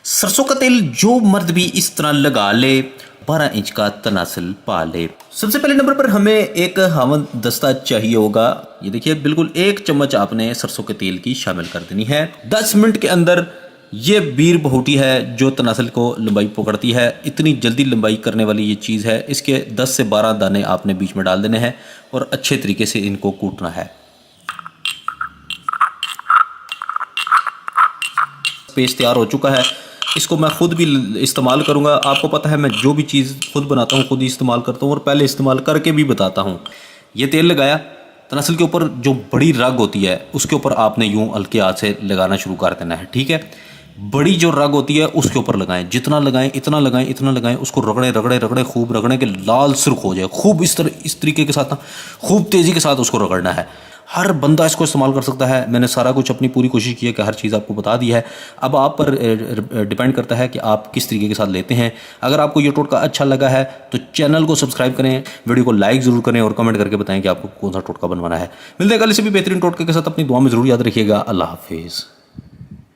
सरसों का तेल जो मर्द भी इस तरह लगा ले, 12 इंच का तनासल पा ले। सबसे पहले नंबर पर हमें एक हावन दस्ता चाहिए होगा। ये देखिए बिल्कुल 1 चम्मच आपने सरसों के तेल की शामिल कर देनी है। 10 मिनट के अंदर ये बीर बहुटी है जो तनासल को लंबाई पकड़ती है। इतनी जल्दी लंबाई करने वाली ये चीज़ है। इसके 10 से 12 दाने आपने बीच में डाल देने हैं और अच्छे तरीके से इनको कूटना है। पेस्ट तैयार हो चुका है। इसको मैं खुद भी इस्तेमाल करूंगा। आपको पता है मैं जो भी चीज़ खुद बनाता हूँ खुद ही इस्तेमाल करता हूँ और पहले इस्तेमाल करके भी बताता हूँ। ये तेल लगाया, तनासल के ऊपर जो बड़ी रग होती है उसके ऊपर आपने यूँ हल्के हाथ से लगाना शुरू कर देना है, ठीक है। बड़ी जो रग होती है उसके ऊपर लगाएं, जितना लगाएं इतना लगाएं इतना लगाएं। उसको रगड़े रगड़े रगड़े खूब रगड़े के लाल सुर्ख हो जाए। खूब इस तरीके के साथ ना खूब तेज़ी के साथ उसको रगड़ना है। हर बंदा इसको इस्तेमाल कर सकता है। मैंने सारा कुछ अपनी पूरी कोशिश की है कि हर चीज़ आपको बता दी है। अब आप पर डिपेंड करता है कि आप किस तरीके के साथ लेते हैं। अगर आपको ये टोटका अच्छा लगा है तो चैनल को सब्सक्राइब करें, वीडियो को लाइक ज़रूर करें और कमेंट करके बताएं कि आपको कौन सा टोटका बनवाना है। मिलते हैं कल इसी भी बेहतरीन टोटके के साथ। अपनी दुआ में ज़रूर याद रखिएगा। अल्लाह हाफिज़।